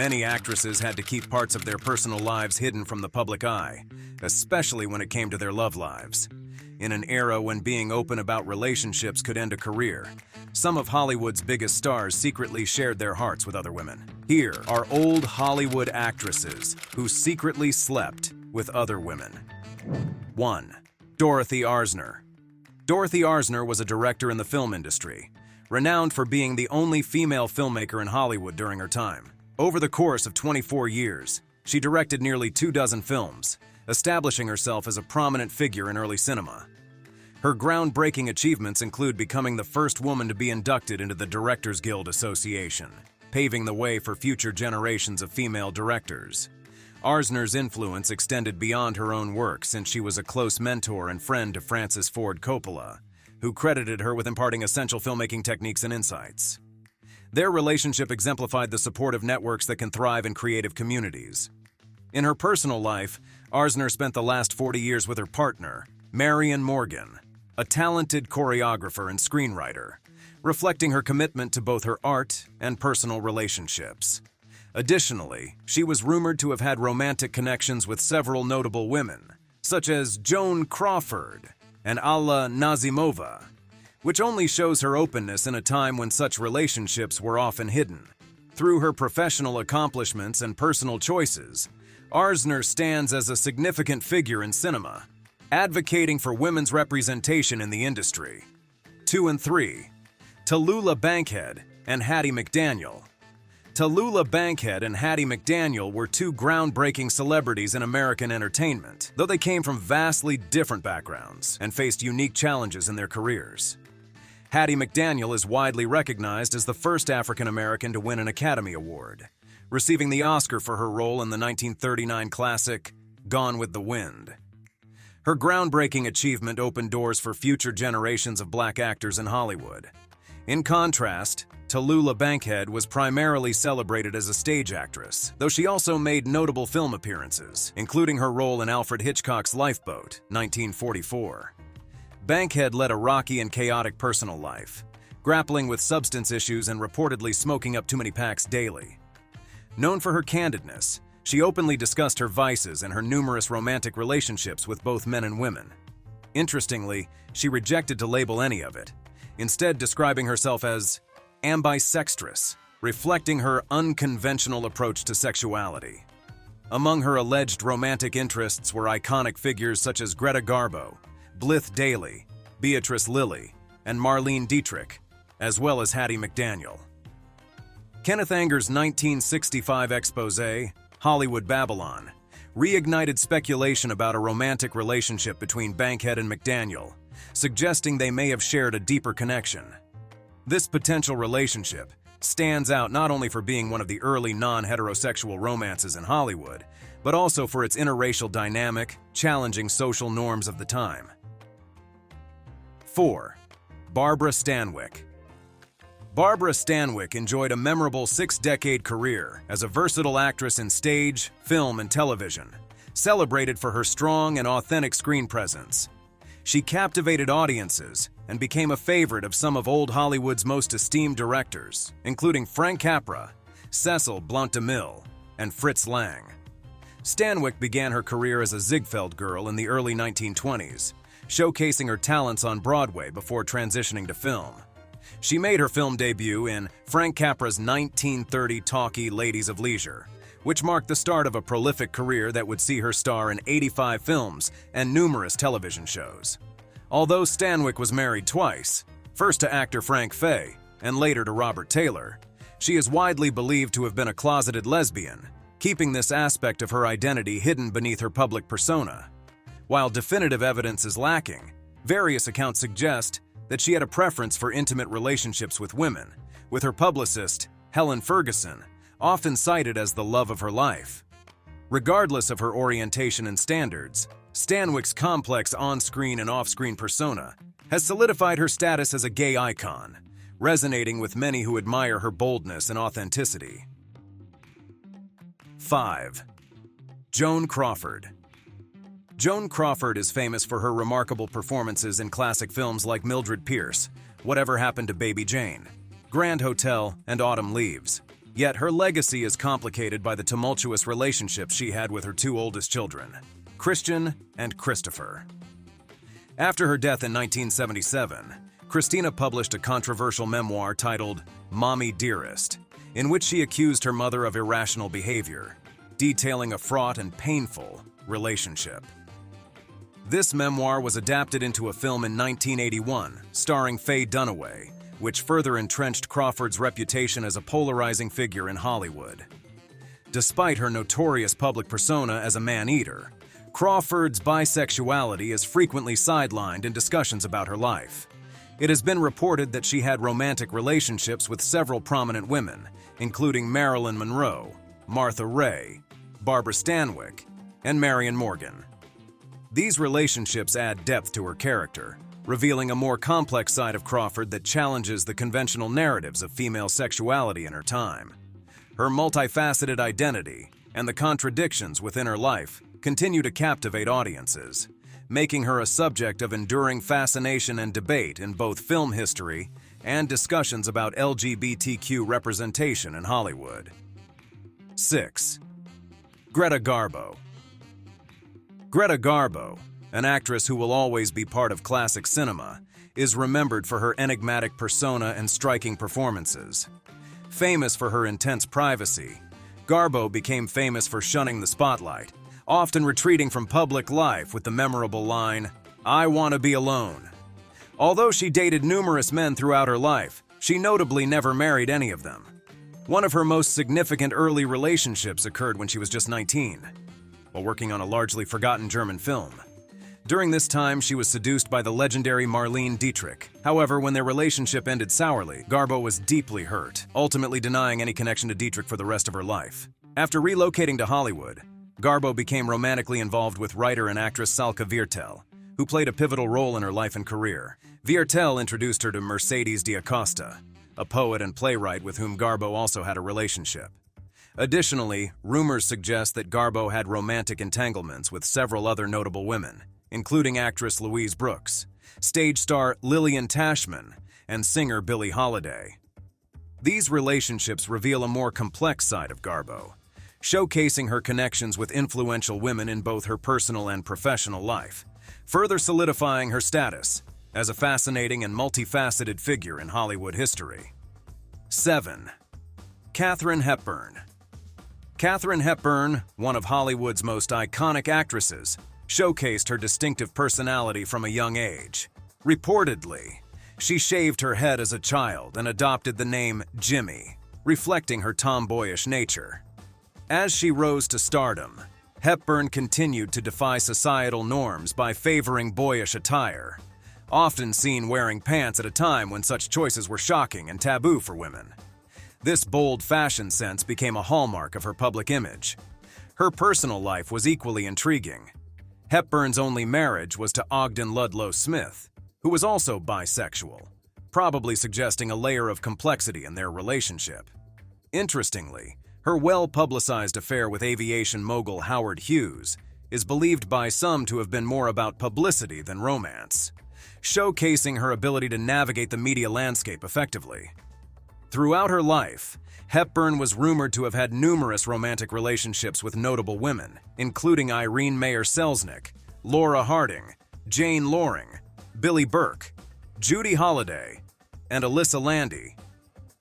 Many actresses had to keep parts of their personal lives hidden from the public eye, especially when it came to their love lives. In an era when being open about relationships could end a career, some of Hollywood's biggest stars secretly shared their hearts with other women. Here are old Hollywood actresses who secretly slept with other women. 1. Dorothy Arzner. Dorothy Arzner was a director in the film industry, renowned for being the only female filmmaker in Hollywood during her time. Over the course of 24 years, she directed nearly 24 films, establishing herself as a prominent figure in early cinema. Her groundbreaking achievements include becoming the first woman to be inducted into the Directors Guild Association, paving the way for future generations of female directors. Arzner's influence extended beyond her own work since she was a close mentor and friend to Francis Ford Coppola, who credited her with imparting essential filmmaking techniques and insights. Their relationship exemplified the supportive networks that can thrive in creative communities. In her personal life, Arzner spent the last 40 years with her partner, Marion Morgan, a talented choreographer and screenwriter, reflecting her commitment to both her art and personal relationships. Additionally, she was rumored to have had romantic connections with several notable women, such as Joan Crawford and Alla Nazimova, which only shows her openness in a time when such relationships were often hidden. Through her professional accomplishments and personal choices, Arzner stands as a significant figure in cinema, advocating for women's representation in the industry. 2 and 3. Tallulah Bankhead and Hattie McDaniel. Tallulah Bankhead and Hattie McDaniel were two groundbreaking celebrities in American entertainment, though they came from vastly different backgrounds and faced unique challenges in their careers. Hattie McDaniel is widely recognized as the first African American to win an Academy Award, receiving the Oscar for her role in the 1939 classic Gone with the Wind. Her groundbreaking achievement opened doors for future generations of black actors in Hollywood. In contrast, Tallulah Bankhead was primarily celebrated as a stage actress, though she also made notable film appearances, including her role in Alfred Hitchcock's Lifeboat, 1944. Bankhead led a rocky and chaotic personal life, grappling with substance issues and reportedly smoking up too many packs daily. Known for her candidness, she openly discussed her vices and her numerous romantic relationships with both men and women. Interestingly, she rejected to label any of it, instead describing herself as ambisextrous, reflecting her unconventional approach to sexuality. Among her alleged romantic interests were iconic figures such as Greta Garbo, Blythe Daly, Beatrice Lillie, and Marlene Dietrich, as well as Hattie McDaniel. Kenneth Anger's 1965 exposé, Hollywood Babylon, reignited speculation about a romantic relationship between Bankhead and McDaniel, suggesting they may have shared a deeper connection. This potential relationship stands out not only for being one of the early non-heterosexual romances in Hollywood, but also for its interracial dynamic, challenging social norms of the time. 4. Barbara Stanwyck. Barbara Stanwyck enjoyed a memorable 6-decade career as a versatile actress in stage, film, and television, celebrated for her strong and authentic screen presence. She captivated audiences and became a favorite of some of old Hollywood's most esteemed directors, including Frank Capra, Cecil Blount DeMille, and Fritz Lang. Stanwyck began her career as a Ziegfeld girl in the early 1920s, showcasing her talents on Broadway before transitioning to film. She made her film debut in Frank Capra's 1930 talkie Ladies of Leisure, which marked the start of a prolific career that would see her star in 85 films and numerous television shows. Although Stanwyck was married twice, first to actor Frank Fay and later to Robert Taylor, she is widely believed to have been a closeted lesbian, keeping this aspect of her identity hidden beneath her public persona. While definitive evidence is lacking, various accounts suggest that she had a preference for intimate relationships with women, with her publicist, Helen Ferguson, often cited as the love of her life. Regardless of her orientation and standards, Stanwyck's complex on-screen and off-screen persona has solidified her status as a gay icon, resonating with many who admire her boldness and authenticity. 5. Joan Crawford. Joan Crawford is famous for her remarkable performances in classic films like Mildred Pierce, Whatever Happened to Baby Jane, Grand Hotel, and Autumn Leaves. Yet her legacy is complicated by the tumultuous relationship she had with her two oldest children, Christian and Christopher. After her death in 1977, Christina published a controversial memoir titled Mommy Dearest, in which she accused her mother of irrational behavior, detailing a fraught and painful relationship. This memoir was adapted into a film in 1981, starring Faye Dunaway, which further entrenched Crawford's reputation as a polarizing figure in Hollywood. Despite her notorious public persona as a man-eater, Crawford's bisexuality is frequently sidelined in discussions about her life. It has been reported that she had romantic relationships with several prominent women, including Marilyn Monroe, Martha Raye, Barbara Stanwyck, and Marion Morgan. These relationships add depth to her character, revealing a more complex side of Crawford that challenges the conventional narratives of female sexuality in her time. Her multifaceted identity and the contradictions within her life continue to captivate audiences, making her a subject of enduring fascination and debate in both film history and discussions about LGBTQ representation in Hollywood. 6. Greta Garbo. Greta Garbo, an actress who will always be part of classic cinema, is remembered for her enigmatic persona and striking performances. Famous for her intense privacy, Garbo became famous for shunning the spotlight, often retreating from public life with the memorable line, "I want to be alone." Although she dated numerous men throughout her life, she notably never married any of them. One of her most significant early relationships occurred when she was just 19, while working on a largely forgotten German film. During this time, she was seduced by the legendary Marlene Dietrich. However, when their relationship ended sourly, Garbo was deeply hurt, ultimately denying any connection to Dietrich for the rest of her life. After relocating to Hollywood, Garbo became romantically involved with writer and actress Salka Viertel, who played a pivotal role in her life and career. Viertel introduced her to Mercedes D'Acosta, a poet and playwright with whom Garbo also had a relationship. Additionally, rumors suggest that Garbo had romantic entanglements with several other notable women, including actress Louise Brooks, stage star Lillian Tashman, and singer Billie Holiday. These relationships reveal a more complex side of Garbo, showcasing her connections with influential women in both her personal and professional life, further solidifying her status as a fascinating and multifaceted figure in Hollywood history. 7. Katharine Hepburn. Katharine Hepburn, one of Hollywood's most iconic actresses, showcased her distinctive personality from a young age. Reportedly, she shaved her head as a child and adopted the name Jimmy, reflecting her tomboyish nature. As she rose to stardom, Hepburn continued to defy societal norms by favoring boyish attire, often seen wearing pants at a time when such choices were shocking and taboo for women. This bold fashion sense became a hallmark of her public image. Her personal life was equally intriguing. Hepburn's only marriage was to Ogden Ludlow Smith, who was also bisexual, probably suggesting a layer of complexity in their relationship. Interestingly, her well-publicized affair with aviation mogul Howard Hughes is believed by some to have been more about publicity than romance, showcasing her ability to navigate the media landscape effectively. Throughout her life, Hepburn was rumored to have had numerous romantic relationships with notable women, including Irene Mayer Selznick, Laura Harding, Jane Loring, Billie Burke, Judy Holliday, and Alyssa Landy.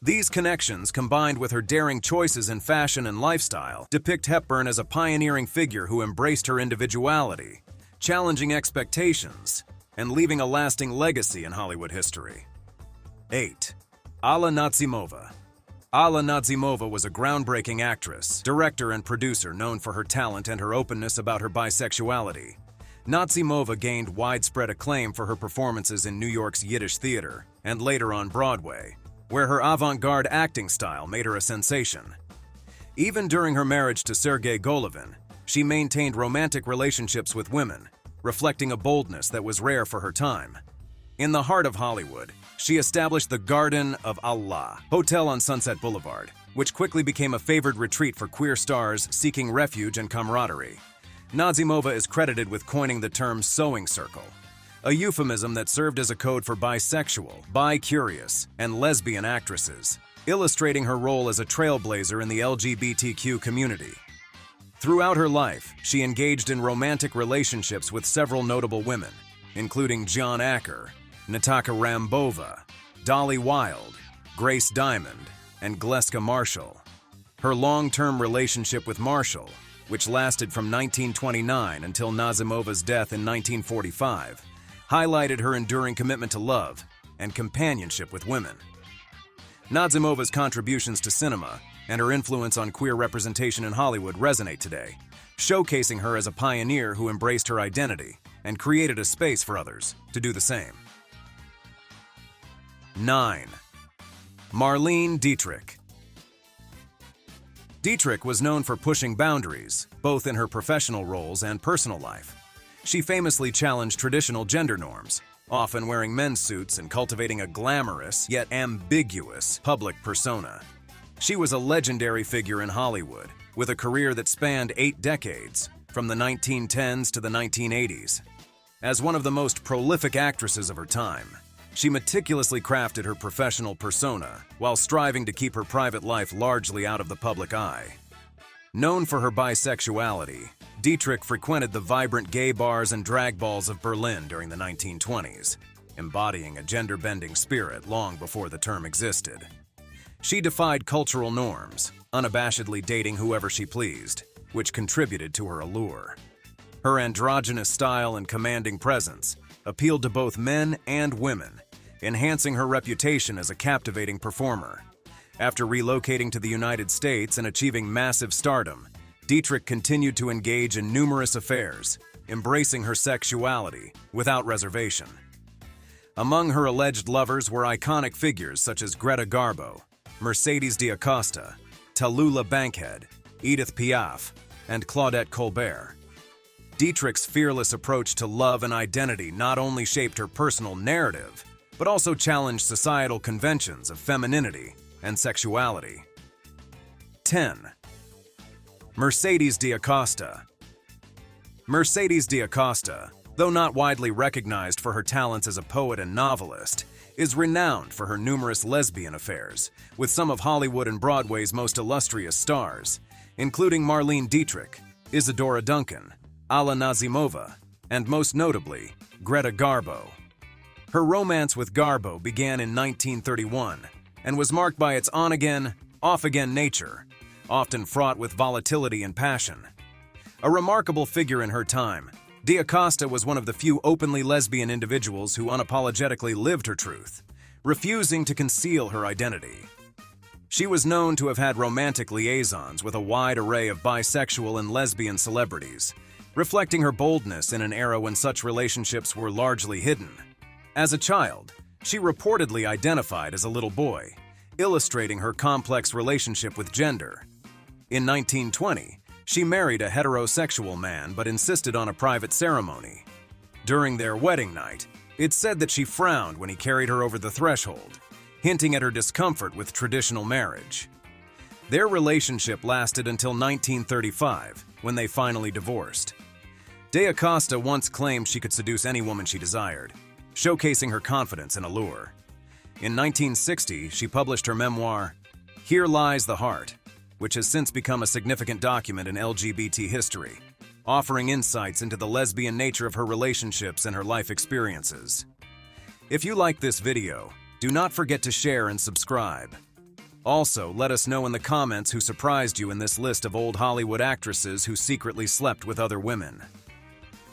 These connections, combined with her daring choices in fashion and lifestyle, depict Hepburn as a pioneering figure who embraced her individuality, challenging expectations, and leaving a lasting legacy in Hollywood history. 8. Alla Nazimova. Alla Nazimova was a groundbreaking actress, director, and producer known for her talent and her openness about her bisexuality. Nazimova gained widespread acclaim for her performances in New York's Yiddish theater and later on Broadway, where her avant-garde acting style made her a sensation. Even during her marriage to Sergei Golovin, she maintained romantic relationships with women, reflecting a boldness that was rare for her time. In the heart of Hollywood, she established the Garden of Allah Hotel on Sunset Boulevard, which quickly became a favored retreat for queer stars seeking refuge and camaraderie. Nazimova is credited with coining the term sewing circle, a euphemism that served as a code for bisexual, bi-curious, and lesbian actresses. illustrating her role as a trailblazer in the LGBTQ community. Throughout her life, she engaged in romantic relationships with several notable women, including John Acker, Natalka Rambova, Dolly Wilde, Grace Diamond, and Gleska Marshall. Her long-term relationship with Marshall, which lasted from 1929 until Nazimova's death in 1945, highlighted her enduring commitment to love and companionship with women. Nazimova's contributions to cinema and her influence on queer representation in Hollywood resonate today, showcasing her as a pioneer who embraced her identity and created a space for others to do the same. 9. Marlene Dietrich. Dietrich was known for pushing boundaries, both in her professional roles and personal life. She famously challenged traditional gender norms, often wearing men's suits and cultivating a glamorous yet ambiguous public persona. She was a legendary figure in Hollywood, with a career that spanned 8 decades, from the 1910s to the 1980s. As one of the most prolific actresses of her time, she meticulously crafted her professional persona while striving to keep her private life largely out of the public eye. Known for her bisexuality, Dietrich frequented the vibrant gay bars and drag balls of Berlin during the 1920s, embodying a gender-bending spirit long before the term existed. She defied cultural norms, unabashedly dating whoever she pleased, which contributed to her allure. Her androgynous style and commanding presence appealed to both men and women, enhancing her reputation as a captivating performer. After relocating to the United States and achieving massive stardom, Dietrich continued to engage in numerous affairs, embracing her sexuality without reservation. Among her alleged lovers were iconic figures such as Greta Garbo, Mercedes D'Acosta, Tallulah Bankhead, Edith Piaf, and Claudette Colbert. Dietrich's fearless approach to love and identity not only shaped her personal narrative, but also challenged societal conventions of femininity and sexuality. 10. Mercedes D'Acosta. Mercedes D'Acosta, though not widely recognized for her talents as a poet and novelist, is renowned for her numerous lesbian affairs with some of Hollywood and Broadway's most illustrious stars, including Marlene Dietrich, Isadora Duncan, Alla Nazimova, and most notably, Greta Garbo. Her romance with Garbo began in 1931 and was marked by its on-again, off-again nature, often fraught with volatility and passion. A remarkable figure in her time, D'Acosta was one of the few openly lesbian individuals who unapologetically lived her truth, refusing to conceal her identity. She was known to have had romantic liaisons with a wide array of bisexual and lesbian celebrities, reflecting her boldness in an era when such relationships were largely hidden. As a child, she reportedly identified as a little boy, illustrating her complex relationship with gender. In 1920, she married a heterosexual man but insisted on a private ceremony. During their wedding night, it's said that she frowned when he carried her over the threshold, hinting at her discomfort with traditional marriage. Their relationship lasted until 1935, when they finally divorced. D'Acosta once claimed she could seduce any woman she desired, showcasing her confidence and allure. In 1960, she published her memoir, Here Lies the Heart, which has since become a significant document in LGBT history, offering insights into the lesbian nature of her relationships and her life experiences. If you like this video, do not forget to share and subscribe. Also, let us know in the comments who surprised you in this list of old Hollywood actresses who secretly slept with other women.